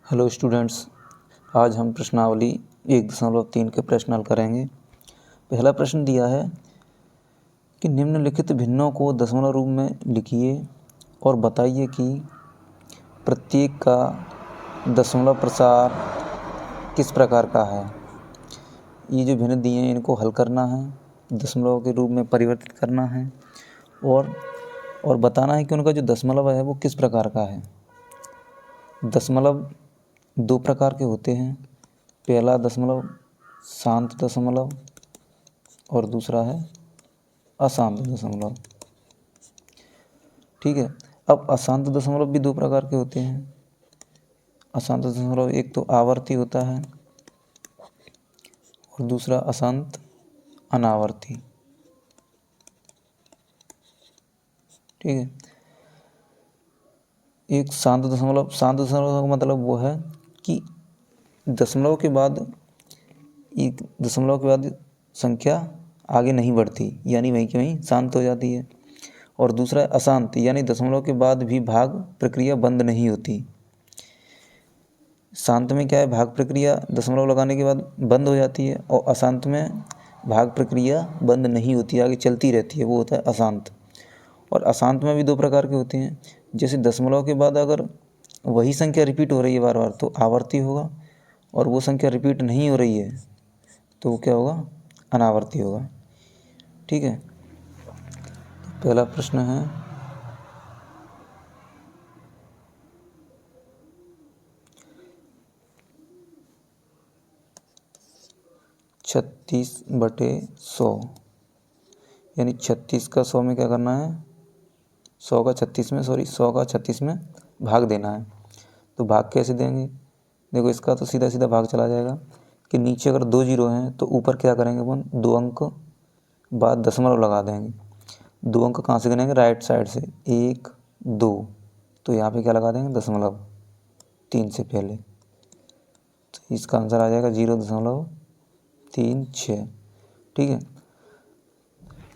Hello students, आज हम प्रश्नावली 1.3 के प्रश्न हल करेंगे। पहला प्रश्न दिया है कि निम्नलिखित भिन्नों को दशमलव रूप में लिखिए और बताइए कि प्रत्येक का दशमलव प्रसार किस प्रकार का है। ये जो भिन्न दिए हैं इनको हल करना है, दशमलव के रूप में परिवर्तित करना है और बताना है कि उनका जो दशमलव है वो किस प्रकार का है। दशमलव दो प्रकार के होते हैं। पहला दशमलव शांत दशमलव और दूसरा है अशांत दशमलव। ठीक है। अब अशांत दशमलव भी दो प्रकार के होते हैं। अशांत दशमलव एक तो आवर्ती होता है और दूसरा अशांत अनावर्ती। ठीक है। एक शांत दशमलव का मतलब वो है कि दशमलव के बाद संख्या आगे नहीं बढ़ती, यानी वहीं की वहीं शांत हो जाती है। और दूसरा अशांत, यानी दशमलव के बाद भी भाग प्रक्रिया बंद नहीं होती। शांत में क्या है, भाग प्रक्रिया दशमलव लगाने के बाद बंद हो जाती है और अशांत में भाग प्रक्रिया बंद नहीं होती, आगे चलती रहती है, वो होता है अशांत। और अशांत में भी दो प्रकार के होते हैं। जैसे दशमलव के बाद अगर वही संख्या रिपीट हो रही है बार बार तो आवर्ती होगा, और वो संख्या रिपीट नहीं हो रही है तो वो क्या होगा, अनावर्ती होगा। ठीक है। पहला प्रश्न है 36/100, यानी 36 का 100 में क्या करना है, 100 का 36 में भाग देना है। तो भाग कैसे देंगे, देखो इसका तो सीधा सीधा भाग चला जाएगा कि नीचे अगर 2 जीरो हैं तो ऊपर क्या करेंगे अपन, 2 अंक बाद दशमलव लगा देंगे। 2 अंक कहाँ से गिनेंगे, राइट साइड से, 1 2, तो यहाँ पे क्या लगा देंगे, दशमलव 3 से पहले। तो इसका आंसर आ जाएगा 0.36। ठीक है।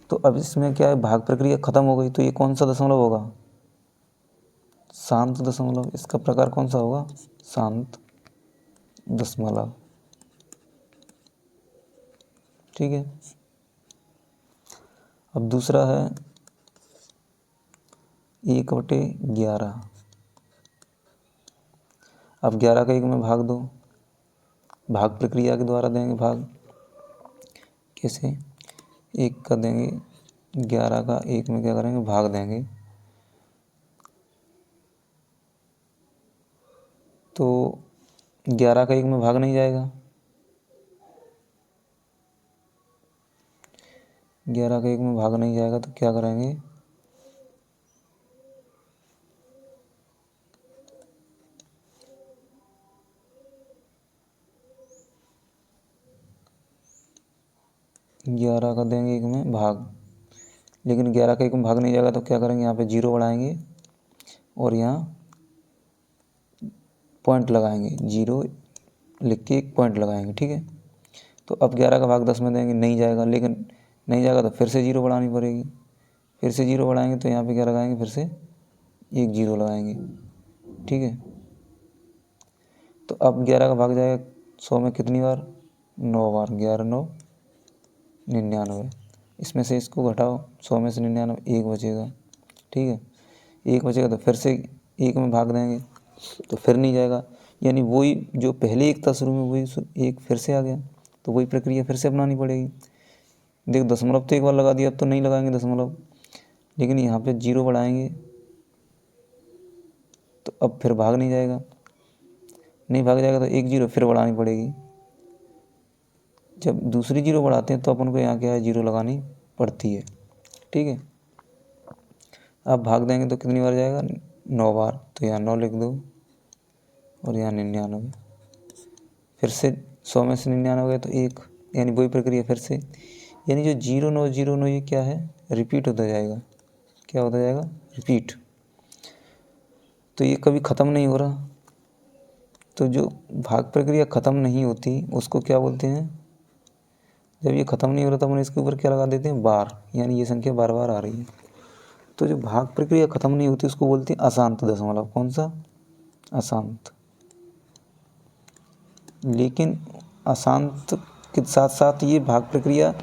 तो अब इसमें क्या है, भाग प्रक्रिया खत्म हो गई, तो ये कौन सा दशमलव होगा, शांत दशमलव। इसका प्रकार कौन सा होगा, शांत दशमलव। ठीक है। अब दूसरा है 1/11। अब 11 का 1 में भाग दो, भाग प्रक्रिया के द्वारा देंगे भाग। कैसे, 1 का देंगे, 11 का 1 में क्या करेंगे, भाग देंगे। तो 11 का 1 में भाग नहीं जाएगा, 11 का 1 में भाग नहीं जाएगा तो क्या करेंगे, ग्यारह का देंगे 1 में भाग। लेकिन 11 का 1 में भाग नहीं जाएगा तो क्या करेंगे, यहाँ पे 0 बढ़ाएंगे और यहाँ पॉइंट लगाएंगे, 0 लिख के एक पॉइंट लगाएंगे। ठीक है। तो अब 11 का भाग 10 में देंगे, नहीं जाएगा, लेकिन नहीं जाएगा तो फिर से 0 बढ़ानी पड़ेगी। फिर से 0 बढ़ाएंगे तो यहाँ पे क्या लगाएंगे, फिर से एक 0 लगाएंगे। ठीक है। तो अब 11 का भाग जाएगा 100 में कितनी बार, 9 बार, 11 9 99। इसमें से इसको घटाओ, 100 में से 99, 1 बचेगा। ठीक है। 1 बचेगा तो फिर से 1 में भाग देंगे तो फिर नहीं जाएगा, यानी वही जो पहले 1 था शुरू में वही 1 फिर से आ गया, तो वही प्रक्रिया फिर से अपनानी पड़ेगी। देखो दशमलव तो एक बार लगा दिया, अब तो नहीं लगाएंगे दशमलव, लेकिन यहाँ पे 0 बढ़ाएंगे तो अब फिर भाग नहीं जाएगा, नहीं भाग जाएगा तो एक 0 फिर बढ़ानी पड़ेगी। जब दूसरी 0 बढ़ाते हैं तो अपन को यहाँ क्या है, 0 लगानी पड़ती है। ठीक है। अब भाग देंगे तो कितनी बार जाएगा, 9 बार, तो यहाँ 9 लिख दो और यहाँ 99। फिर से 100 में से 99 गए तो 1, यानी वही प्रक्रिया फिर से, यानी जो 0 9 ये क्या है, रिपीट होता जाएगा। क्या होता जाएगा, रिपीट। तो ये कभी ख़त्म नहीं हो रहा। तो जो भाग प्रक्रिया ख़त्म नहीं होती उसको क्या बोलते हैं, जब ये ख़त्म नहीं हो रहा तब हम इसके ऊपर क्या लगा देते हैं, बार, यानी ये संख्या बार बार आ रही है। तो जो भाग प्रक्रिया ख़त्म नहीं होती उसको बोलते हैं अशांत दशमलव। कौन सा, अशांत। लेकिन अशांत के साथ साथ ये भाग प्रक्रिया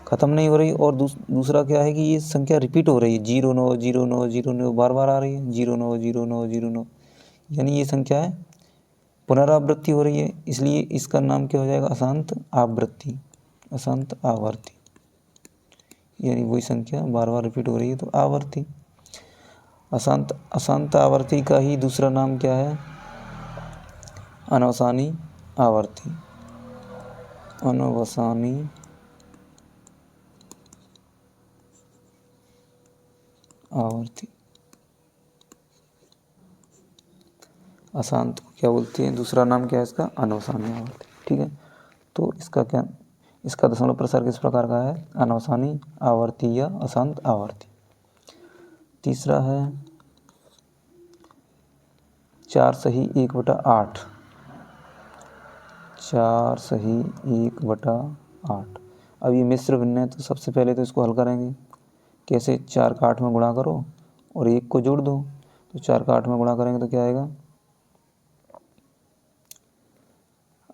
ख़त्म नहीं हो रही। और दूसरा क्या है कि ये संख्या रिपीट हो रही है, 0 9 0 9 0 9 बार बार आ रही है, 0 9 0 9 0 9, यानी ये संख्या है पुनरावृत्ति हो रही है, इसलिए इसका नाम क्या हो जाएगा, अशांत आवृत्ति, अशांत आवर्ती, यानी वही संख्या बार बार रिपीट हो रही है तो आवर्ती। अशांत आवर्ती का ही दूसरा नाम क्या है, अनवसानी आवर्ती, अनवसानी आवर्ती। अशांत को क्या बोलते हैं, दूसरा नाम क्या है इसका, अनवसानी आवर्ती। ठीक है, तो इसका दशमलव प्रसार किस प्रकार का है, अनवसानी आवर्ती या अशांत आवर्ती। तीसरा है 4 सही 1/8, 4 सही 1/8। अब ये मिश्र भिन्न है तो सबसे पहले तो इसको हल करेंगे कैसे, 4 का 8 में गुणा करो और 1 को जोड़ दो, तो 4 का 8 में गुणा करेंगे तो क्या आएगा,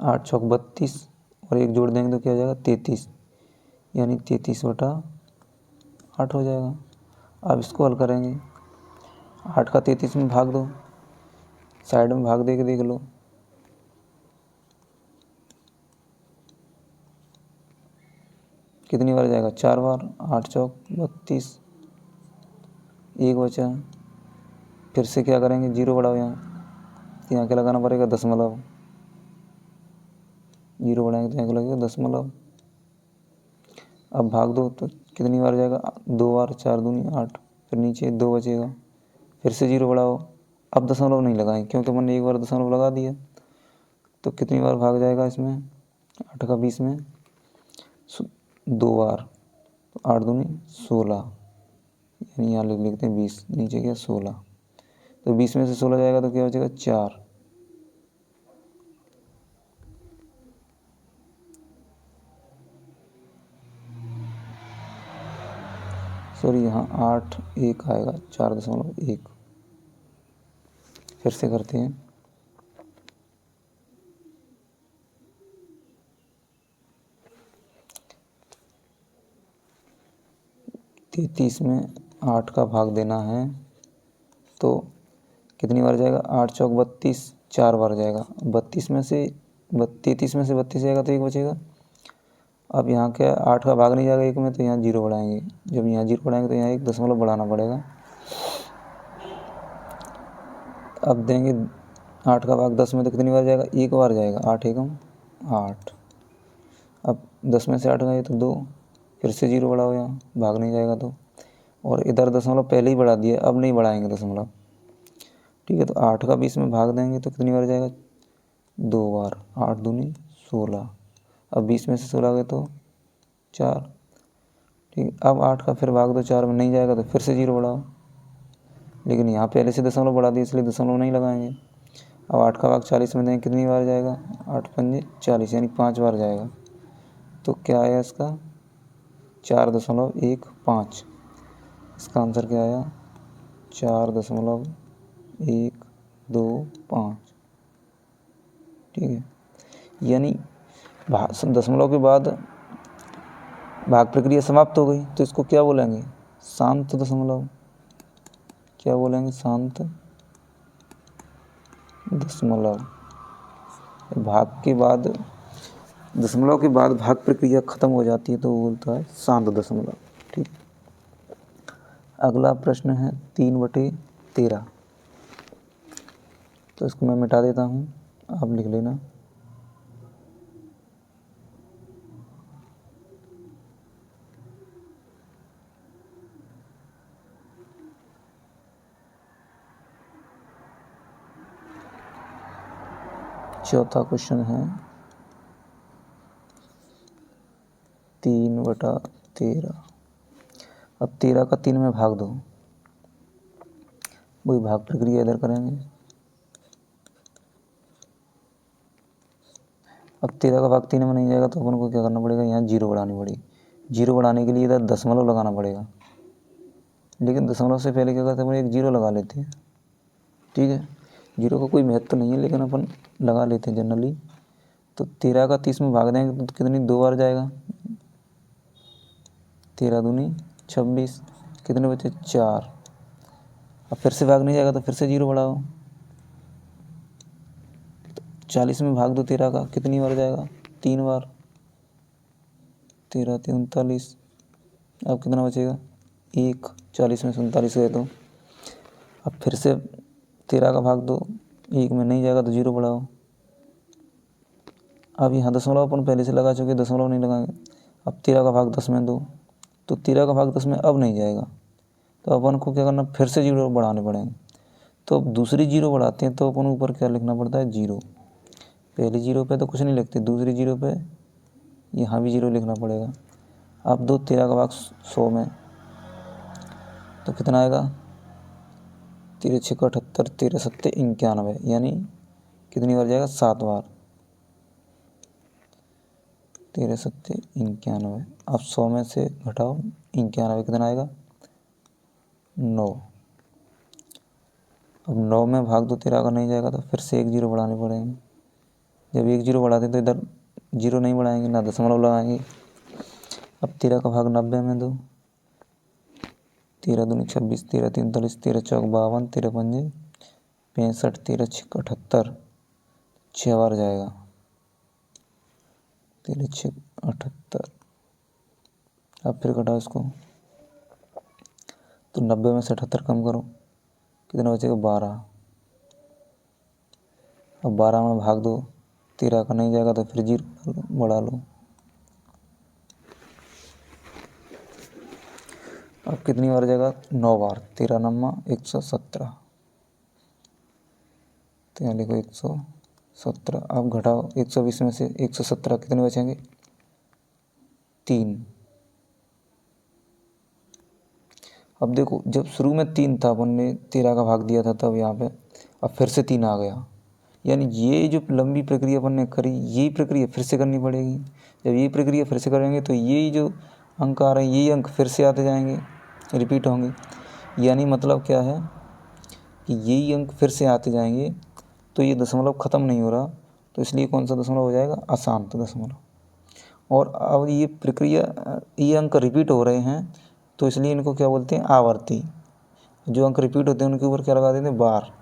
8 चौक 32 और 1 जोड़ देंगे तो क्या हो जाएगा 33, यानी 33/8 हो जाएगा। अब इसको हल करेंगे, 8 का 33 में भाग दो, साइड में भाग दे के देख लो, कितनी बार जाएगा, 4 बार, 8 चौक 32, 1 बचा, फिर से क्या करेंगे, 0 बढ़ाओ, यहाँ क्या लगाना पड़ेगा, दशमलव, 0 बढ़ाएंगे तो यहाँ क्या लगेगा, दशमलव। अब भाग दो तो कितनी बार जाएगा, 2 बार, 4 दूनी 8, फिर नीचे 2 बचेगा, फिर से 0 बढ़ाओ। अब दशमलव नहीं लगाएंगे क्योंकि हमने एक बार दशमलव लगा दिया, तो कितनी बार भाग जाएगा इसमें, 8 का 20 में 2 बार, तो 8 दूनी 16, यानी यहाँ लिख लेते हैं 20, नीचे क्या 16, तो 20 में से 16 जाएगा तो क्या बचेगा 4, सॉरी यहाँ 8 1 आएगा, 4.1। फिर से करते हैं, तैंतीस में 8 का भाग देना है तो कितनी बार जाएगा, 8 चौक 32, 4 बार जाएगा, 32 में से 33 में से 32 जाएगा तो 1 बचेगा। अब यहाँ क्या, 8 का भाग नहीं जाएगा 1 में तो यहाँ 0 बढ़ाएंगे, जब यहाँ 0 बढ़ाएंगे तो यहाँ 1 दशमलव बढ़ाना पड़ेगा। अब देंगे 8 का भाग 10 में तो कितनी बार जाएगा, 1 बार जाएगा, 8 एकम 8। अब 10 में से 8 गए तो 2, फिर से 0 बढ़ाओ, यहाँ भाग नहीं जाएगा तो, और इधर दशमलव पहले ही बढ़ा दिया, अब नहीं बढ़ाएंगे दशमलव। ठीक है, तो 8 का 20 में भाग देंगे तो कितनी बार जाएगा, 2 बार, 8 दूनी 16। अब 20 में से 16 गए तो 4। ठीक, अब 8 का फिर भाग दो 4 में, नहीं जाएगा तो फिर से 0 बढ़ाओ, लेकिन यहाँ पहले से दशमलव बढ़ा दिया इसलिए दशमलव नहीं लगाएंगे। अब 8 का भाग 40 में देंगे, कितनी बार जाएगा, 8 पंजे 40, यानी 5 बार जाएगा। तो क्या आया इसका, 4.15। इसका आंसर क्या आया, 4.125। ठीक है, यानी दशमलव के बाद भाग प्रक्रिया समाप्त हो गई, तो इसको क्या बोलेंगे, शांत दशमलव। क्या बोलेंगे, शांत दशमलव। भाग के बाद, दशमलव के बाद भाग प्रक्रिया खत्म हो जाती है तो वो बोलता है शांत दशमलव। ठीक, अगला प्रश्न है 3/13। तो इसको मैं मिटा देता हूँ, आप लिख लेना। चौथा क्वेश्चन है 3/13। अब 13 का 3 में भाग दो, वही भाग प्रक्रिया इधर करेंगे। अब 13 का भाग 3 में नहीं जाएगा तो अपन को क्या करना पड़ेगा, यहाँ 0 बढ़ानी पड़ेगी। 0 बढ़ाने के लिए इधर दशमलव लगाना पड़ेगा, लेकिन दशमलव से पहले क्या करते हैं, एक 0 लगा लेते हैं। ठीक है, 0 का कोई महत्व नहीं है लेकिन अपन लगा लेते हैं जनरली। तो 13 का 30 में भाग देंगे तो कितनी 2 बार जाएगा, 13 दूनी 26, कितने बचे 4। अब फिर से भाग नहीं जाएगा तो फिर से 0 बढ़ाओ, 40 में भाग दो 13 का, कितनी बार जाएगा 3 बार, 13 3 39। अब कितना बचेगा 1, 40 में से 39 गए तो अब फिर से 13 का भाग दो, 1 में नहीं जाएगा तो 0 बढ़ाओ। अब यहाँ दशमलव अपन पहले से लगा चुके, दशमलव नहीं लगाएंगे। अब 13 का भाग 10 में दो, तो 13 का भाग 10 में अब नहीं जाएगा, तो अपन को क्या करना, फिर से 0 बढ़ाने पड़ेंगे। तो अब दूसरी 0 बढ़ाते हैं तो अपन ऊपर क्या लिखना पड़ता है 0। पहली 0 पे तो कुछ नहीं लिखते, दूसरी 0 पे यहाँ भी 0 लिखना पड़ेगा। अब दो 13 का भाग 100 में, तो कितना आएगा 13 6 78, 13 7 91, यानी कितनी बार जाएगा 7 बार, 13 7 91। अब 100 में से घटाओ 91, कितना आएगा 9। अब 9 में भाग दो 13 का नहीं जाएगा तो फिर से 1 0 बढ़ाने पड़ेंगे। जब 1 0 बढ़ाते तो इधर 0 नहीं बढ़ाएंगे, ना दशमलव लगाएंगे। अब 13 का भाग 90 में दो, 13 दूनी 26, 13 3 39, 13 4 52, 13 5 65, 13 6 78, 6 बार जाएगा, 13 6 78। अब फिर घटाओ इसको, तो 90 में से 78 कम करो, कितना बचेगा 12। अब 12 में भाग दो 13 का नहीं जाएगा तो फिर 0 बढ़ा लो। अब कितनी बार जाएगा 9 बार, 13 9 117, तो यहाँ लिखो 117। अब घटाओ 120 में से 117, कितने बचेंगे 3। अब देखो जब शुरू में 3 था, अपन ने 13 का भाग दिया था तब यहाँ पे, अब फिर से 3 आ गया, यानी ये जो लंबी प्रक्रिया अपन ने करी, यही प्रक्रिया फिर से करनी पड़ेगी। जब ये प्रक्रिया फिर से करेंगे तो यही जो अंक आ रहे हैं, यही अंक फिर से आते जाएंगे, रिपीट होंगे। यानी मतलब क्या है कि यही अंक फिर से आते जाएंगे, तो ये दशमलव ख़त्म नहीं हो रहा, तो इसलिए कौन सा दशमलव हो जाएगा, अशांत दशमलव। और अब ये प्रक्रिया, ये अंक रिपीट हो रहे हैं, तो इसलिए इनको क्या बोलते हैं, आवर्ती। जो अंक रिपीट होते हैं उनके ऊपर क्या लगा देते हैं, बार।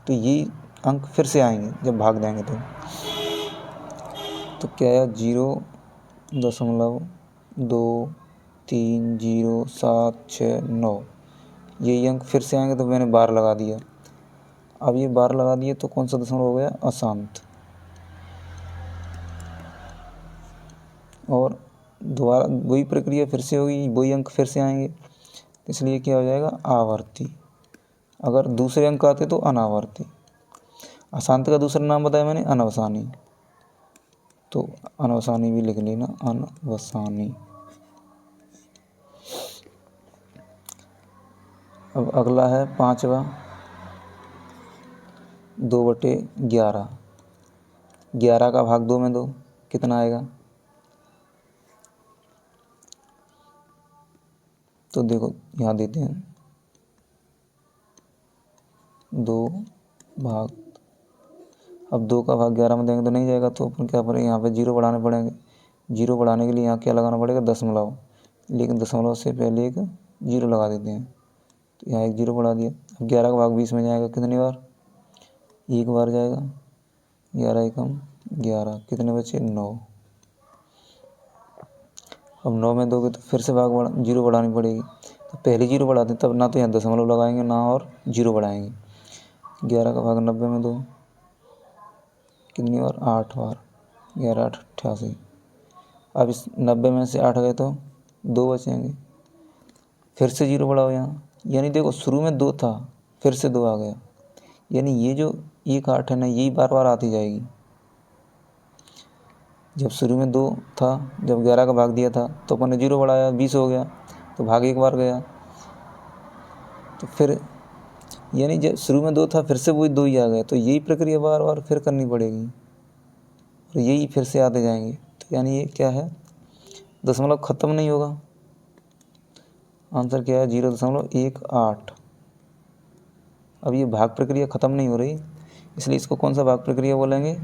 तो ये अंक फिर से आएंगे जब भाग देंगे तो क्या आया 0.230769, यही अंक फिर से आएंगे, तो मैंने बार लगा दिया। अब ये बार लगा दिए तो कौन सा दशमलव हो गया, अशांत। और दोबारा वही प्रक्रिया फिर से होगी, वही अंक फिर से आएंगे, इसलिए क्या हो जाएगा, आवर्ती। अगर दूसरे अंक आते तो अनावर्ती। अशांत का दूसरा नाम बताया मैंने, अनवसानी, तो अनवसानी भी लिख लेना, अनवसानी। अब अगला है 5वां, 2/11। 11 का भाग 2 में दो, कितना आएगा, तो देखो यहाँ देते हैं 2 भाग। अब 2 का भाग 11 में देंगे तो नहीं जाएगा, तो अपन क्या करें, यहाँ पे 0 बढ़ाने पड़ेंगे। 0 बढ़ाने के लिए यहाँ क्या लगाना पड़ेगा, दशमलव, लेकिन दशमलव से पहले एक 0 लगा देते हैं, तो यहाँ एक 0 बढ़ा दिया। अब 11 का भाग 20 में जाएगा, कितनी बार, 1 बार जाएगा, 11 एकम 11, कितने बचे 9। अब 9 में दोगे तो फिर से भाग 0 बढ़ानी पड़ेगी, तो पहले 0 बढ़ाते तब ना तो यहाँ दशमलव लगाएंगे ना और 0 बढ़ाएंगे। 11 का भाग 90 में दो, कितनी बार, 8 बार, 11 8 88। अब इस 90 में से 8 गए तो 2 बचेंगे, फिर से 0 बढ़ाओ यहाँ, यानी देखो शुरू में 2 था, फिर से 2 आ गया, यानी ये जो 1 8 है ना, यही बार बार आती जाएगी। जब शुरू में 2 था, जब 11 का भाग दिया था तो अपन ने 0 बढ़ाया, 20 हो गया, तो भाग 1 बार गया, तो फिर यानी जब शुरू में 2 था, फिर से वही 2 ही आ गया, तो यही प्रक्रिया बार बार फिर करनी पड़ेगी, और यही फिर से आते जाएंगे। तो यानी ये क्या है, दशमलव ख़त्म नहीं होगा। आंसर क्या है, 0.18। अब ये भाग प्रक्रिया ख़त्म नहीं हो रही, इसलिए इसको कौन सा भाग प्रक्रिया बोलेंगे,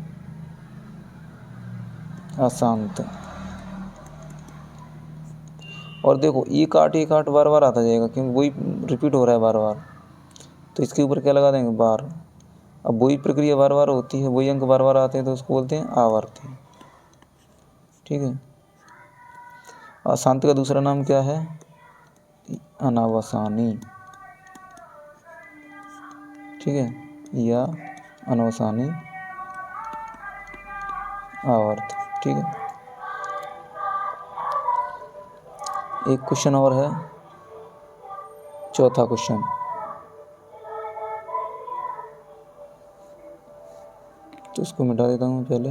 अशांत। और देखो एक आठ बार बार आता जाएगा क्योंकि वही रिपीट हो रहा है बार बार, तो इसके ऊपर क्या लगा देंगे, बार। अब वही प्रक्रिया बार बार होती है, वही अंक बार बार आते हैं तो उसको बोलते हैं आवर्ती। ठीक है। अशांत का दूसरा नाम क्या है, अनावसानी। ठीक है, या अनवसानी आवर्त। ठीक है। एक क्वेश्चन और है, चौथा क्वेश्चन। तो इसको मिटा देता हूँ पहले।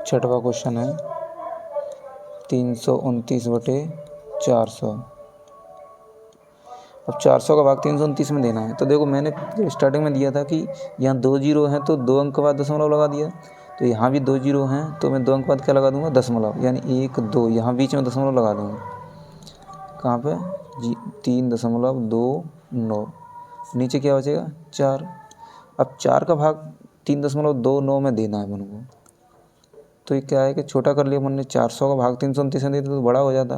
छठवा क्वेश्चन है 329/400। अब 400 का भाग 329 में देना है। तो देखो मैंने स्टार्टिंग में दिया था कि यहाँ 2 जीरो हैं तो 2 अंक के बाद दशमलव लगा दिया, तो यहाँ भी 2 जीरो हैं तो मैं 2 अंक के बाद क्या लगा दूंगा, दशमलव, यानी 1 2, यहाँ बीच में दशमलव लगा दूंगा। कहाँ पे, 3.29, नीचे क्या बचेगा 4। अब 4 का भाग 3.29 में देना है अपन को, तो ये क्या है कि छोटा कर लिया मैंने। 400 का भाग 329 में देते तो बड़ा हो जाता,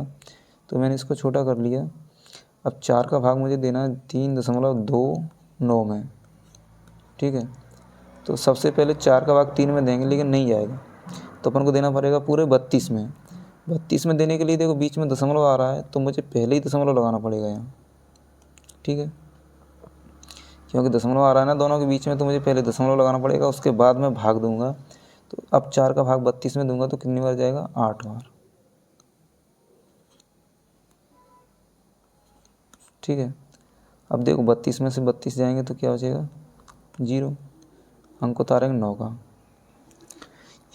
तो मैंने इसको छोटा कर लिया। अब 4 का भाग मुझे देना है 3.29 में। ठीक है। तो सबसे पहले 4 का भाग 3 में देंगे लेकिन नहीं जाएगा, तो अपन को देना पड़ेगा पूरे 32 में। 32 में देने के लिए देखो बीच में दशमलव आ रहा है तो मुझे पहले ही दशमलव लगाना पड़ेगा यहाँ। ठीक है, क्योंकि दशमलव आ रहा है ना दोनों के बीच में, तो मुझे पहले दशमलव लगाना पड़ेगा, उसके बाद मैं भाग दूंगा। तो अब 4 का भाग 32 में दूंगा तो कितनी बार जाएगा, 8 बार। ठीक है। अब देखो 32 में से 32 जाएंगे तो क्या बचेगा, 0। अंक उतारेंगे 9 का।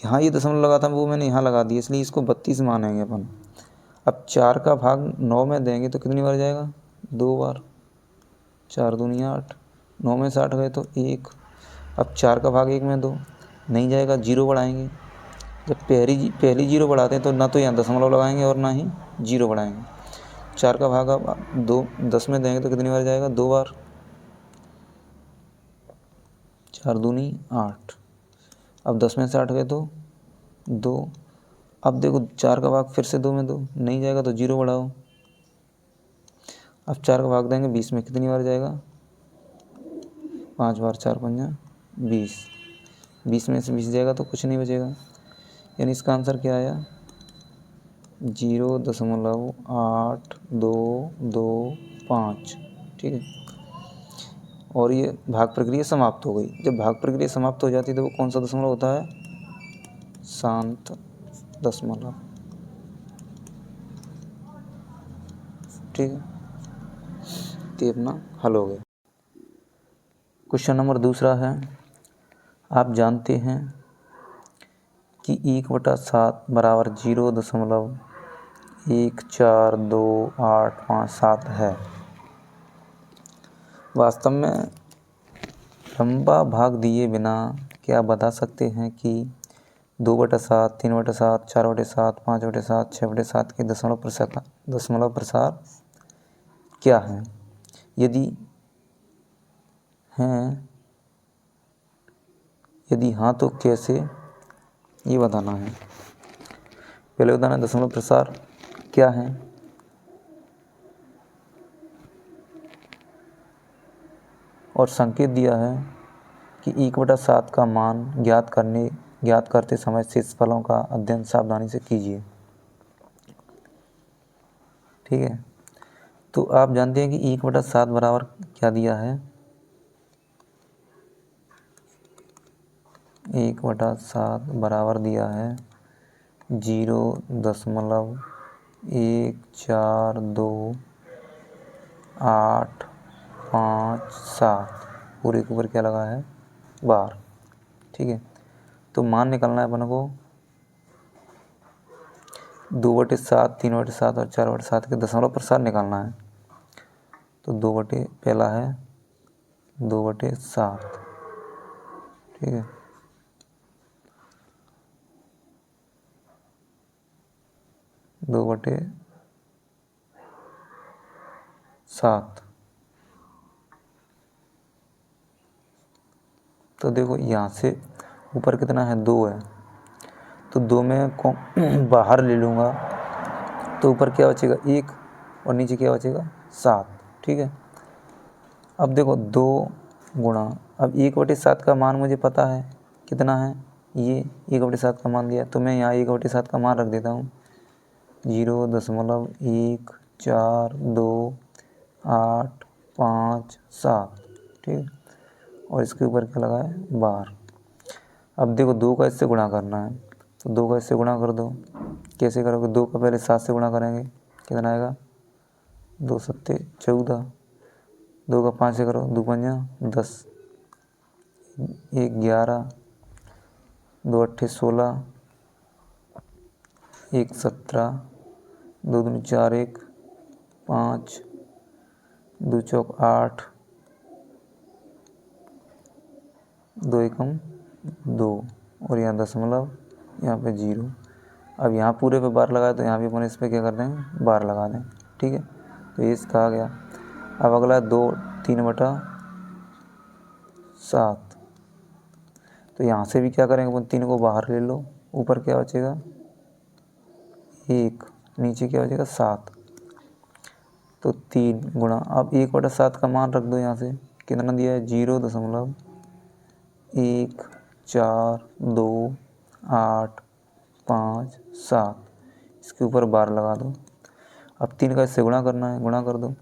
यहाँ ये दशमलव लगा था वो मैंने यहाँ लगा दिया, इसलिए इसको 32 मानेंगे अपन। अब 4 का भाग 9 में देंगे तो कितनी बार जाएगा, 2 बार। 4 दूनी 8, 9 में से 8 गए तो 1। अब 4 का भाग 1 में 2, नहीं जाएगा, 0 बढ़ाएंगे। जब पहली 0 बढ़ाते हैं तो ना तो यहाँ दशमलव लगाएंगे और ना ही 0 बढ़ाएंगे। 4 का भाग अब 2 10 में देंगे तो कितनी बार जाएगा, 2 बार। 4 दूनी 8, अब 10 में से 8 गए तो 2। अब देखो 4 का भाग फिर से 2 में 2, नहीं जाएगा तो 0 बढ़ाओ। अब 4 का भाग देंगे 20 में, कितनी बार जाएगा, 5 बार। 4 पंजा 20, 20 में से 20 जाएगा तो कुछ नहीं बचेगा, यानी इसका आंसर क्या आया, 0.8225। ठीक है। और ये भाग प्रक्रिया समाप्त हो गई। जब भाग प्रक्रिया समाप्त हो जाती है तो वो कौन सा दशमलव होता है, शांत दशमलव। ठीक है, तो ये अपना हल हो गया। क्वेश्चन नंबर दूसरा है, आप जानते हैं कि 1/7 बराबर 0.142857 है। वास्तव में लंबा भाग दिए बिना क्या बता सकते हैं कि 2/7, 3/7, 4/7, 5/7, 6/7 के दशमलव प्रसार क्या हैं? यदि हाँ तो कैसे, ये बताना है। पहले बताना है दशमलव प्रसार क्या है, और संकेत दिया है कि 1/7 का मान ज्ञात करते समय शेषफलों का अध्ययन सावधानी से कीजिए। ठीक है। तो आप जानते हैं कि 1/7 बराबर क्या दिया है, 1/7 बराबर दिया है 0.142857, पूरे के ऊपर क्या लगा है, बार। ठीक है। तो मान निकालना है अपन को 2/7, 3/7 और 4/7 के दशमलव प्रसार निकालना है। तो पहला है 2/7। ठीक है, 2/, 7। तो देखो यहाँ से ऊपर कितना है, 2 है, तो 2 में बाहर ले लूँगा तो ऊपर क्या बचेगा, 1, और नीचे क्या बचेगा, 7। ठीक है, अब देखो 2 गुणा, अब 1/7 का मान मुझे पता है कितना है, ये 1/7 का मान दिया, तो मैं यहाँ 1/7 का मान रख देता हूँ, 0.142857। ठीक है, और इसके ऊपर क्या लगा है, 12। अब देखो 2 का इससे गुणा करना है, तो 2 का इससे गुणा कर दो। कैसे करोगे, 2 का पहले 7 से गुणा करेंगे, कितना आएगा, 2 सत्ते 14, 2 का 5 से करो, 2 पंजा 10, 1 11, 2 अट्ठे 16, 1 17, 2 दूनी 4, 1 5, 2 चौक 8, 2 एकम 2, और यहाँ दशमलव, यहाँ पे 0। अब यहाँ पूरे पे बार लगाए तो यहाँ भी अपन इस पर क्या कर देंगे, बार लगा दें। ठीक है, तो ये इसका आ गया। अब अगला 3/7, तो यहाँ से भी क्या करेंगे अपन, 3 को बाहर ले लो, ऊपर क्या बचेगा, 1, नीचे क्या बचेगा, 7। तो 3 गुणा, अब 1/7 का मान रख दो, यहाँ से कितना दिया है, 0.142857, इसके ऊपर बार लगा दो। अब 3 का इससे गुणा करना है, गुणा कर दो,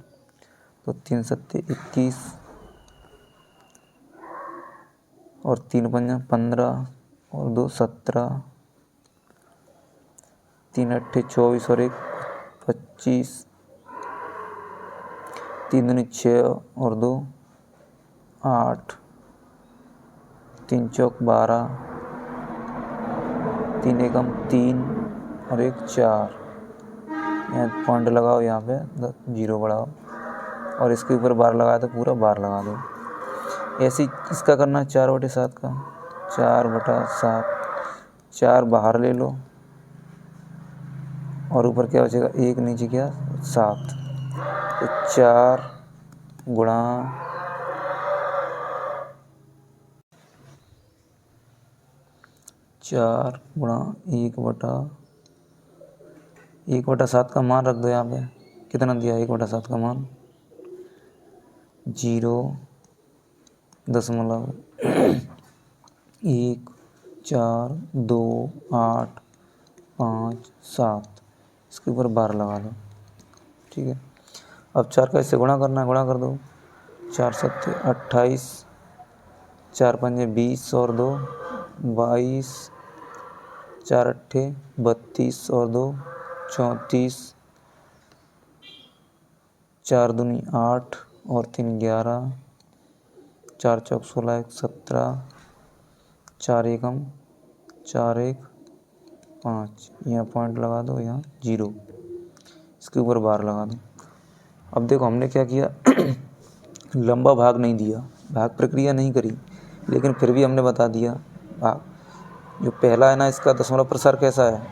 तो 3 सत्ते 21, और 3 पंजा 15, और 2 17, 3 अट्ठे 24, और 1 25, 3 दूनी 6, और 2 8, 3 चौक 12, 3 एकम 3, और 1 4, यहाँ पॉइंट लगाओ, यहाँ पे 0 बढ़ाओ, और इसके ऊपर बार लगाया तो पूरा बार लगा दो। ऐसे ही इसका करना है 4/7 का, 4/7, 4 बाहर ले लो, और ऊपर क्या बचेगा, 1, नीचे क्या, 7। तो 4 गुणा 1/7 का मान रख दो, यहाँ पे कितना दिया, 1/7 का मान 0.142857, इसके ऊपर बार लगा दो। ठीक है, अब 4 का इससे गुणा करना है, गुणा कर दो, 4 सत्ते 28, 4 पंजे 20, और 2 22, 4 अट्ठे 32, और 2 34, 4 दूनी 8, और 3 11, 4 चौक 16, 1 17, 4 एकम 4 1 5, यहाँ पॉइंट लगा दो, यहाँ 0, इसके ऊपर बार लगा दो। अब देखो हमने क्या किया, लंबा भाग नहीं दिया, भाग प्रक्रिया नहीं करी, लेकिन फिर भी हमने बता दिया भाग। जो पहला है ना, इसका दशमलव प्रसार कैसा है,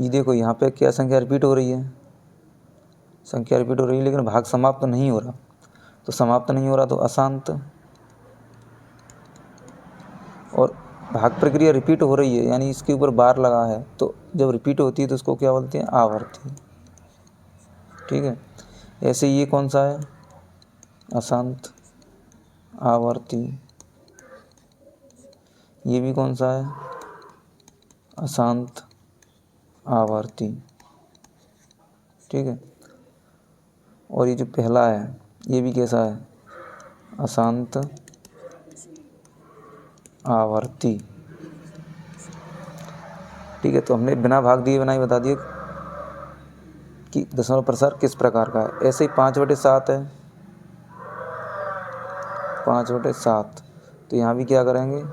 ये देखो यहाँ पे क्या संख्या रिपीट हो रही है, संख्या रिपीट हो रही है, लेकिन भाग समाप्त तो नहीं हो रहा। तो समाप्त नहीं हो रहा तो अशांत, और भाग प्रक्रिया रिपीट हो रही है, यानी इसके ऊपर बार लगा है, तो जब रिपीट होती है तो उसको क्या बोलते हैं, आवर्ती। ठीक है, ऐसे ये कौन सा है, अशांत आवर्ती, ये भी कौन सा है, अशांत आवर्ती। ठीक है, और ये जो पहला है ये भी कैसा है, अशांत आवर्ती। ठीक है, तो हमने बिना भाग दिए बिना ही बता दिए कि दशमलव प्रसार किस प्रकार का है। ऐसे ही 5/7 है, 5/7, तो यहाँ भी क्या करेंगे,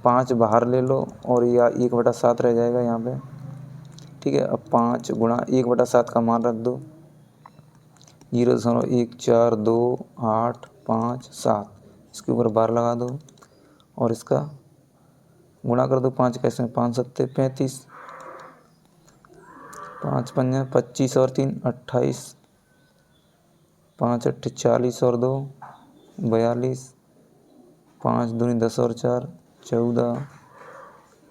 5 बाहर ले लो, और या 1/7 रह जाएगा यहाँ पे। ठीक है, अब 5 गुणा 1/7 का मान रख दो, 0.142857, इसके ऊपर बार लगा दो, और इसका गुणा कर दो 5 का, इसमें 5 सत्ते 35, 5 पंजे 25 और 3 28, 5 अट्ठे 40 और 2 42, 5 दूनी 10 और 4 14,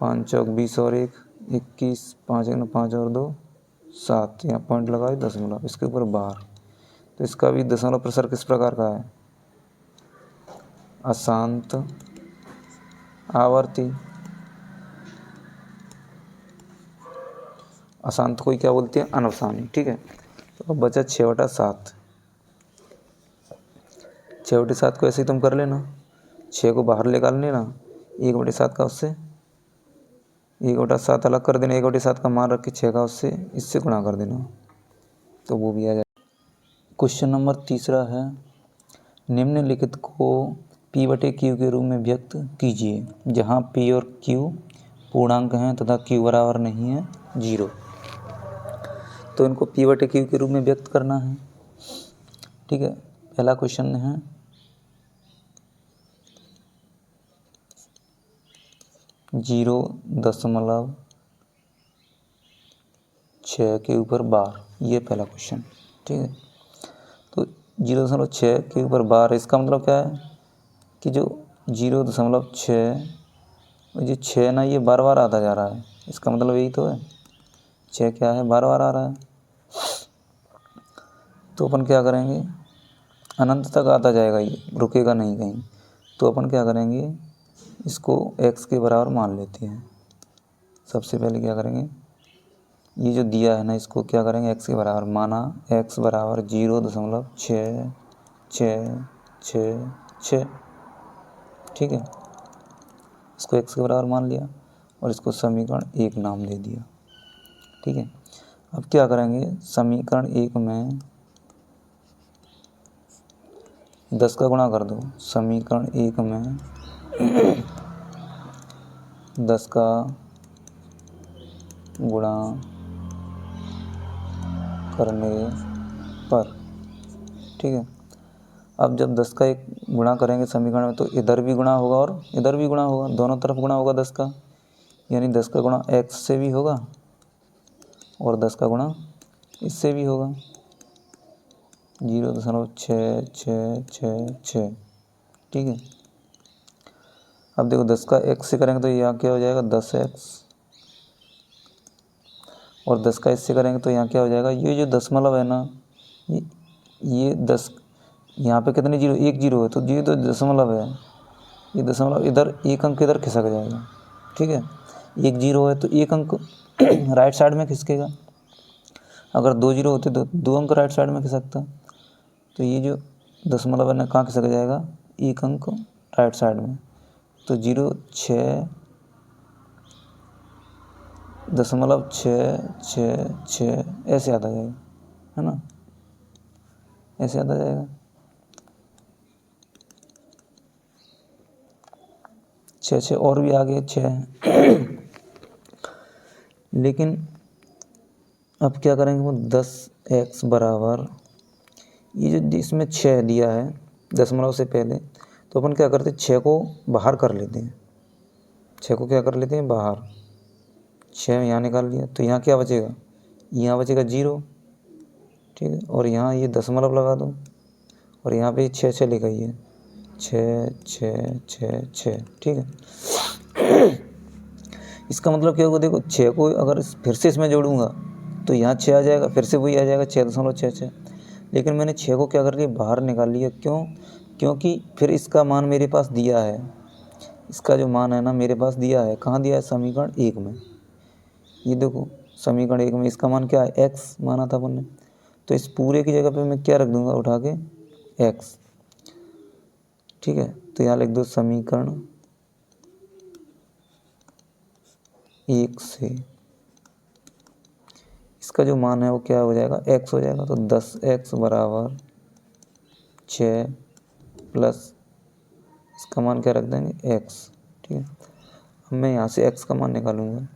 5 चौक 20 और 1 21, 5 1 5 और 2 7। यहाँ पॉइंट लगाए दशमलव, इसके ऊपर बार। तो इसका भी दशमलव प्रसार किस प्रकार का है? अशांत आवर्ती। अशांत को क्या बोलते हैं? अनवसानी। ठीक है, तो अब बचा 6/7। 6/7 को ऐसे ही तुम कर लेना, 6 को बाहर निकाल लेना, 1/7 का उससे 1/7 अलग कर देना, 1/7 का मान रख के 6 का उससे इससे गुणा कर देना, तो वो भी आ जाए। क्वेश्चन नंबर 3 है, निम्नलिखित को P/Q के रूप में व्यक्त कीजिए, जहाँ P और Q पूर्णांक हैं तथा Q बराबर नहीं है 0। तो इनको P/Q के रूप में व्यक्त करना है। ठीक है, पहला क्वेश्चन है 0.6 के ऊपर बार, ये पहला क्वेश्चन। ठीक है, तो 0.6 के ऊपर बार, इसका मतलब क्या है कि जो 0.6, जो 6 ना ये बार बार आता जा रहा है, इसका मतलब यही तो है, 6 क्या है? बार बार आ रहा है। तो अपन क्या करेंगे, अनंत तक आता जाएगा, ये रुकेगा नहीं कहीं। तो अपन क्या करेंगे, इसको x के बराबर मान लेते हैं। सबसे पहले क्या करेंगे, ये जो दिया है ना, इसको क्या करेंगे, x के बराबर माना, x बराबर 0.6666। ठीक है, इसको x के बराबर मान लिया और इसको समीकरण 1 नाम दे दिया। ठीक है, अब क्या करेंगे, समीकरण 1 में 10 का गुणा कर दो। समीकरण 1 में 10 का गुणा करने पर, ठीक है, अब जब 10 का एक गुणा करेंगे समीकरण में, तो इधर भी गुणा होगा और इधर भी गुणा होगा, दोनों तरफ गुणा होगा 10 का, यानी 10 का गुणा x से भी होगा और 10 का गुणा इससे भी होगा, 0.6666। ठीक है, अब देखो 10 का x से करेंगे तो यहाँ क्या हो जाएगा, 10x, और 10 का इससे करेंगे तो यहाँ क्या हो जाएगा, ये जो दशमलव है ना, ये 10, यहाँ पे कितने जीरो, 1 जीरो है, तो ये तो दशमलव है, ये दशमलव इधर एक अंक इधर खिसक जाएगा। ठीक है, 1 जीरो है तो एक अंक राइट साइड में खिसकेगा, अगर 2 जीरो होते तो 2 अंक राइट साइड में खिसकता, तो ये जो दशमलव है ना कहाँ खिसक जाएगा, एक अंक राइट साइड में, तो 0.666 ऐसे आता जाएगा, है ना, ऐसे आता जाएगा। 6 और भी आगे 6 लेकिन अब क्या करेंगे, वो 10x बराबर, ये जो इसमें 6 दिया है दशमलव से पहले, तो अपन क्या करते हैं, 6 को बाहर कर लेते हैं, 6 को क्या कर लेते हैं, बाहर, 6 यहाँ निकाल लिया, तो यहाँ क्या बचेगा, यहाँ बचेगा 0। ठीक है, और यहाँ ये दशमलव लगा दो और यहाँ पे 6 लिखा ही है, 6 ठीक है। इसका मतलब क्या होगा, देखो 6 को अगर फिर से इसमें जोड़ूंगा तो यहाँ 6 आ जाएगा, फिर से वही आ जाएगा 6.66, लेकिन मैंने 6 को क्या कर लिया, बाहर निकाल लिया। क्यों? क्योंकि फिर इसका मान मेरे पास दिया है, इसका जो मान है ना मेरे पास दिया है, कहाँ दिया है, समीकरण 1 में। ये देखो समीकरण 1 में इसका मान क्या है, x माना था अपन ने, तो इस पूरे की जगह पे मैं क्या रख दूंगा, उठा के x। ठीक है, तो यहाँ लिख दो समीकरण 1 से इसका जो मान है वो क्या हो जाएगा, x हो जाएगा, तो 10x बराबर 6 प्लस इसका मान क्या रख देंगे, x। ठीक है, अब मैं यहाँ से x का मान निकालूंगा,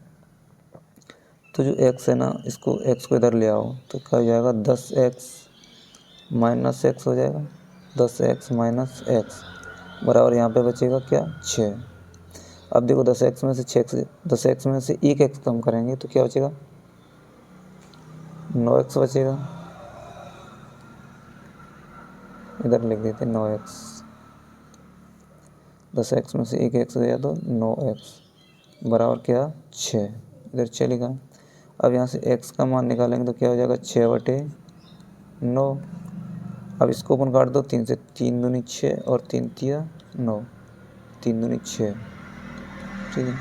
तो जो x है ना, इसको x को इधर ले आओ तो क्या हो जाएगा, 10x माइनस x हो जाएगा, 10x माइनस x बराबर यहाँ पे बचेगा क्या, 6। अब देखो 10x में से 6 10x में से 1x कम करेंगे तो क्या बचेगा, 9x बचेगा, इधर लिख देते 9x, 10x में से एक x गया तो 9x बराबर क्या 6, इधर 6 लिखा। अब यहाँ से x का मान निकालेंगे तो क्या हो जाएगा 6/9। अब इसको अपन काट दो 3 से, 3 दूनी 6 और 3 तिया 9, 3 दूनी 6, ठीक है।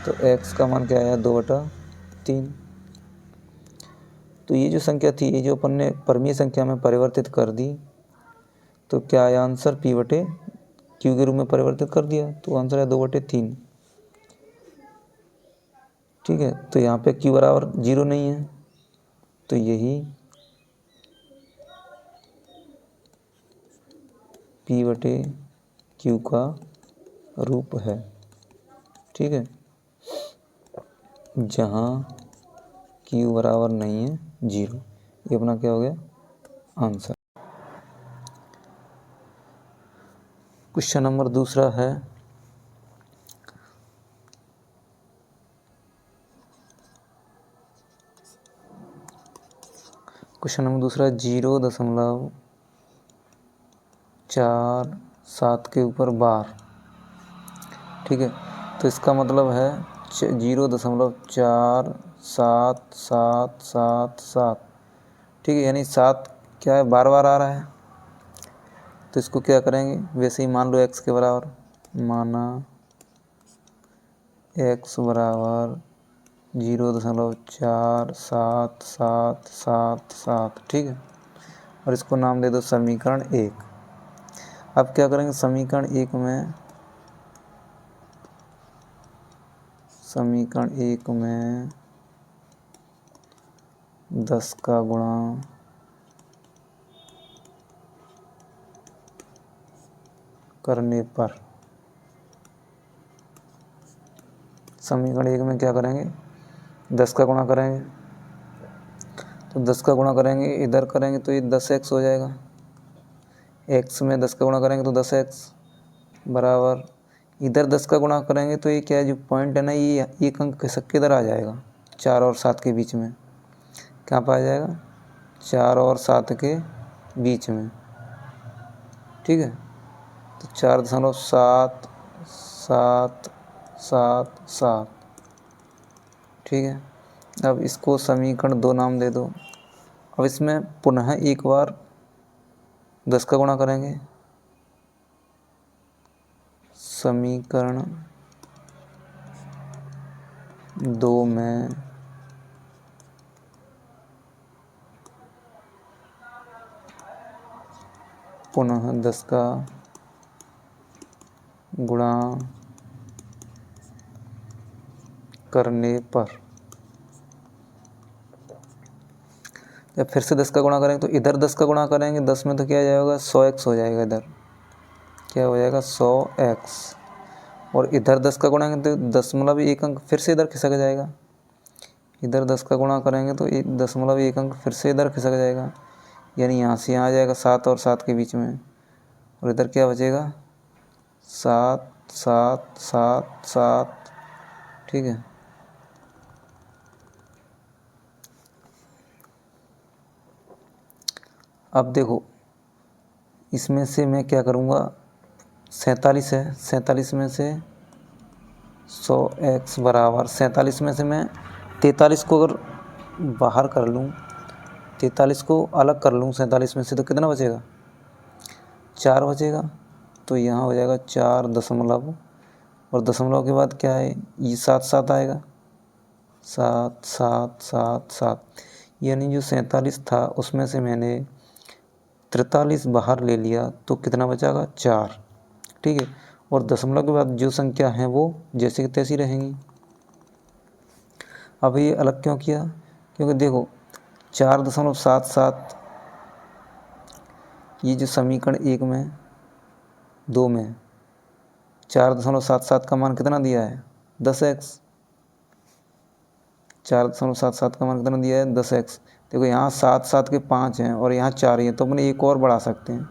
तो x का मान क्या आया 2/3। तो ये जो संख्या थी, ये जो अपन ने परमीय संख्या में परिवर्तित कर दी, तो क्या आया आंसर p/q के रूप में परिवर्तित कर दिया, तो आंसर है 2/3, ठीक है। तो यहाँ पे q बराबर 0 नहीं है, तो यही p/q का रूप है, ठीक है, जहाँ q बराबर नहीं है 0। ये अपना क्या हो गया आंसर। क्वेश्चन नंबर दूसरा है, क्वेश्चन नंबर दूसरा 0.47 के ऊपर बार, ठीक है। तो इसका मतलब है 0.477777, ठीक है, यानी 7 क्या है बार बार आ रहा है। तो इसको क्या करेंगे, वैसे ही मान लो x के बराबर, माना x बराबर 0.477777, ठीक है, और इसको नाम दे दो समीकरण 1। अब क्या करेंगे, समीकरण 1 में 10 का गुणा करने पर, समीकरण 1 में क्या करेंगे 10 का गुणा करेंगे, तो 10 का गुणा करेंगे, इधर करेंगे तो ये 10x हो जाएगा, x में 10 का गुणा करेंगे तो 10x बराबर, इधर 10 का गुणा करेंगे तो ये क्या है जो पॉइंट है ना, ये एक अंक खिसक के इधर आ जाएगा 4 और 7 के बीच में, कहाँ पर आ जाएगा 4 और 7 के बीच में, ठीक है। तो 4.7777, ठीक है। अब इसको समीकरण 2 नाम दे दो। अब इसमें पुनः एक बार 10 का गुणा करेंगे, समीकरण 2 में पुनः 10 का गुणा करने पर, जब फिर से 10 का गुणा करेंगे तो इधर 10 का गुणा करेंगे, 10 में तो क्या आ जाएगा 100x हो जाएगा, इधर क्या हो जाएगा 100x, और इधर 10 का गुणा करेंगे तो 0.1 अंक फिर से इधर खिसक जाएगा, इधर 10 का गुणा करेंगे तो 0.1 अंक फिर से इधर खिसक जाएगा, यानी यहाँ से यहाँ आ जाएगा 7 और 7 के बीच में, और इधर क्या बचेगा 7 7 7 7, ठीक है। अब देखो इसमें से मैं क्या करूँगा, 47 है, 47 में से 100x बराबर, 47 में से मैं 43 को अगर बाहर कर लूँ, 43 को अलग कर लूँ 47 में से, तो कितना बचेगा 4 बचेगा। तो यहाँ हो जाएगा 4 दशमलव, और दशमलव के बाद क्या है ये 7 7 आएगा, 7 7 7 7, यानी जो 47 था उसमें से मैंने 43 बाहर ले लिया, तो कितना बचागा 4, ठीक है। और दशमलव के बाद जो संख्या है वो जैसे कि तैसी रहेंगी। अब ये अलग क्यों किया, क्योंकि देखो 4.77, ये जो समीकरण 1 में 2 में 4.77 का मान कितना दिया है 10x, 4.77 का मान कितना दिया है 10x। देखो यहाँ 7 7 के 5 हैं और यहाँ 4 ही हैं, तो अपने एक और बढ़ा सकते हैं,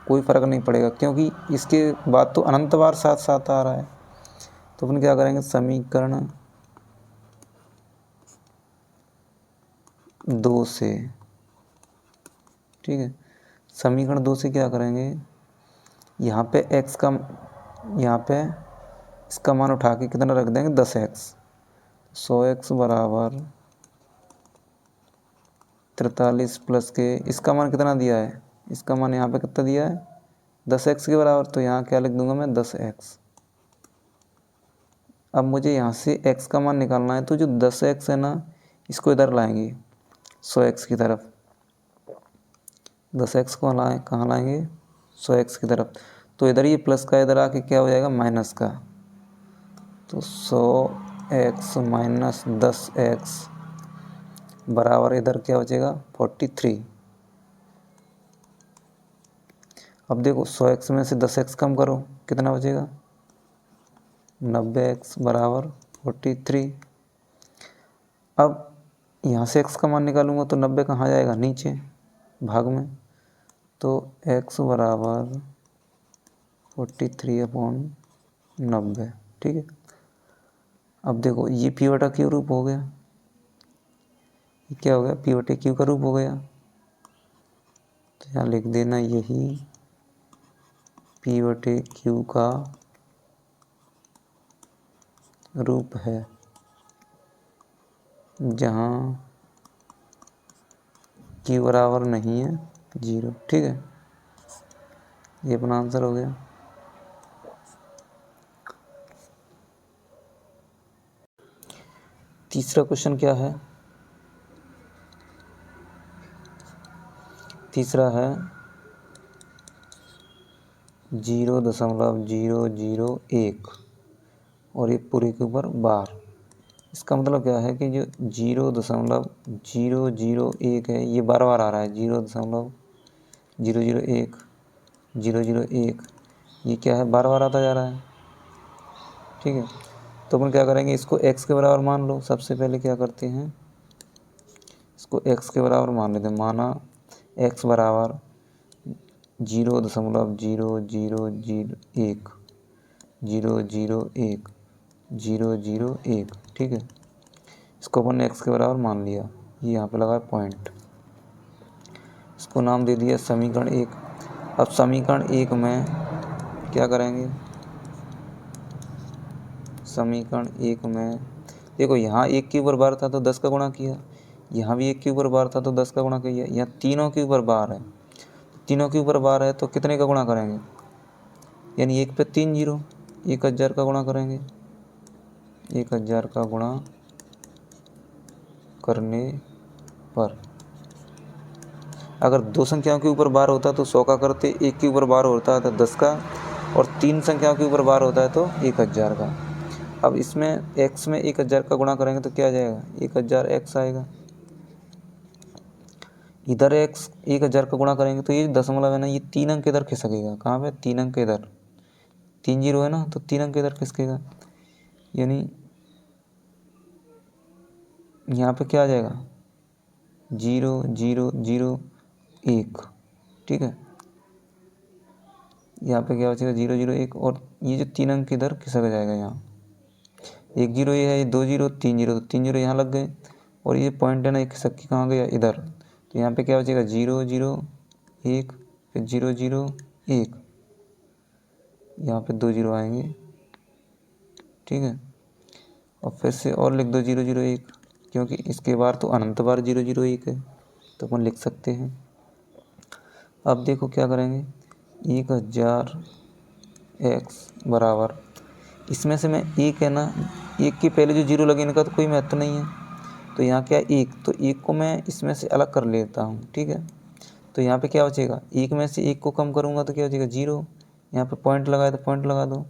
कोई फ़र्क नहीं पड़ेगा, क्योंकि इसके बाद तो अनंत बार 7 7 आ रहा है। तो अपन क्या करेंगे, समीकरण 2 से, ठीक है। समीकरण 2 से क्या करेंगे, यहाँ पे x का, यहाँ पे इसका मान उठा के कितना रख देंगे 10x, 100x बराबर 43 प्लस के, इसका मान कितना दिया है, इसका मान यहाँ पे कितना दिया है 10x के बराबर, तो यहाँ क्या लिख दूंगा मैं 10x। अब मुझे यहाँ से x का मान निकालना है, तो जो 10x है ना इसको इधर लाएंगे 100x की तरफ, 10x को कहाँ लाएंगे 100x की तरफ, तो इधर ये प्लस का इधर आके क्या हो जाएगा माइनस का, तो 100x माइनस 10x बराबर इधर क्या बचेगा 43। अब देखो 100x में से 10x कम करो कितना बचेगा 90x बराबर 43। अब यहाँ से x का मान निकालूंगा तो 90 कहाँ जाएगा नीचे भाग में, तो x बराबर 43/90, ठीक है। अब देखो ये p बटा क्यू रूप हो गया, ये क्या हो गया p बटे क्यू का रूप हो गया, तो यहाँ लिख देना यही p बटे क्यू का रूप है जहाँ q बराबर नहीं है 0, ठीक है। ये अपना आंसर हो गया। तीसरा क्वेश्चन क्या है, तीसरा है 0.001 और ये पूरे के ऊपर बार। इसका मतलब क्या है कि जो 0.001 है ये बार बार आ रहा है, 0.001 001 ये क्या है बार बार आता जा रहा है, ठीक है। तो अपन क्या करेंगे, इसको x के बराबर मान लो। सबसे पहले क्या करते हैं, इसको x के बराबर मान लेते हैं। माना x बराबर 0.001 001 001, ठीक है। इसको अपन ने x के बराबर मान लिया, ये यहाँ पे लगा पॉइंट, इसको नाम दे दिया समीकरण 1। अब समीकरण 1 में क्या करेंगे, समीकरण 1 में देखो यहाँ 1 के ऊपर बार था तो 10 का गुणा किया, यहाँ भी 1 के ऊपर बार था तो 10 का गुणा किया, यहाँ तीनों के ऊपर बार है, तीनों के ऊपर बार है तो कितने का गुणा करेंगे, यानी 1 पे 3 जीरो, 1000 का गुणा करेंगे, 1000 का गुणा करने पर अगर दो संख्याओं के ऊपर बार होता तो 100 का करते, एक के ऊपर बार होता है तो 10 का, और 3 संख्याओं के ऊपर बार होता है तो 1000 का। अब इसमें x में 1000 का गुणा करेंगे तो क्या आ जाएगा 1000x आएगा, इधर x 1000 का गुणा करेंगे तो ये दशमलव है ना, ये 3 अंक इधर खिसकेगा, कहाँ पे 3 अंक इधर, 3 जीरो है ना तो 3 अंक इधर खिसकेगा, यानी यहाँ पे क्या आ जाएगा 0.001, ठीक है। यहाँ पे क्या बचेगा 0.01 और ये जो 3 अंक इधर खिसक जाएगा, यहाँ 1 जीरो ये है, ये 2 जीरो 3 जीरो, तो 3 जीरो यहाँ लग गए, और ये पॉइंट है ना एक खिसक के कहाँ गया इधर, तो यहाँ पे क्या बचेगा 0.001 फिर 0.001, यहाँ पे 2 जीरो आएंगे, ठीक है। और फिर से और लिख दो 0.001, क्योंकि इसके बार तो अनंत बार 0.001 है तो अपन लिख सकते हैं। अब देखो क्या करेंगे, 1000x बराबर, इसमें से मैं एक है ना, एक के पहले जो जीरो लगे इनका तो कोई महत्व नहीं है, तो यहाँ क्या एक, तो एक को मैं इसमें से अलग कर लेता हूँ, ठीक है। तो यहाँ पे क्या बचेगा, एक में से एक को कम करूँगा तो क्या बचेगा 0, यहाँ पे पॉइंट लगाए तो पॉइंट लगा दो,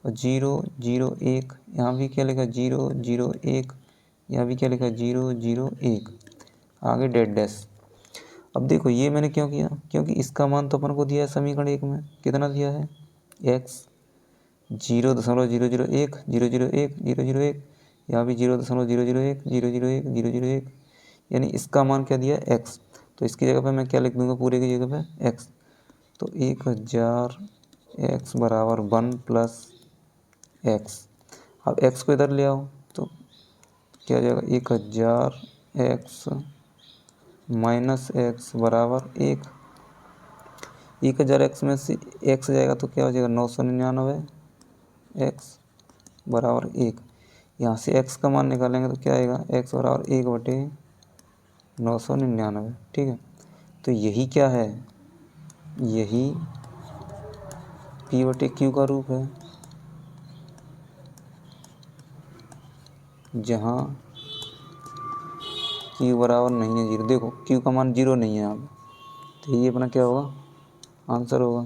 और 0.001 यहाँ भी क्या लिखा 0.001, यहाँ भी क्या लिखा 0.001, आगे डेड डैश। अब देखो ये मैंने क्यों किया, क्योंकि इसका मान तो अपन को दिया है समीकरण 1 में, कितना दिया है x 0.001 0.001 0.001, यहाँ भी 0.001 0.001 0.001, यानी इसका मान क्या दिया x, तो इसकी जगह पे मैं क्या लिख दूंगा पूरे की जगह पे x, तो 1000x बराबर 1 प्लस x। अब x को इधर ले आओ तो क्या हो जाएगा 1000x माइनस एक्स बराबर 1। 1000 एक्स में से एक्स जाएगा तो क्या हो जाएगा 999 एक्स बराबर 1। यहाँ से एक्स का मान निकालेंगे तो क्या आएगा एक्स बराबर 1/999। ठीक है, तो यही क्या है, यही P/Q का रूप है, जहाँ Q बराबर नहीं है 0। देखो Q का मान 0 नहीं है यहाँ पे, तो ये अपना क्या होगा, आंसर होगा।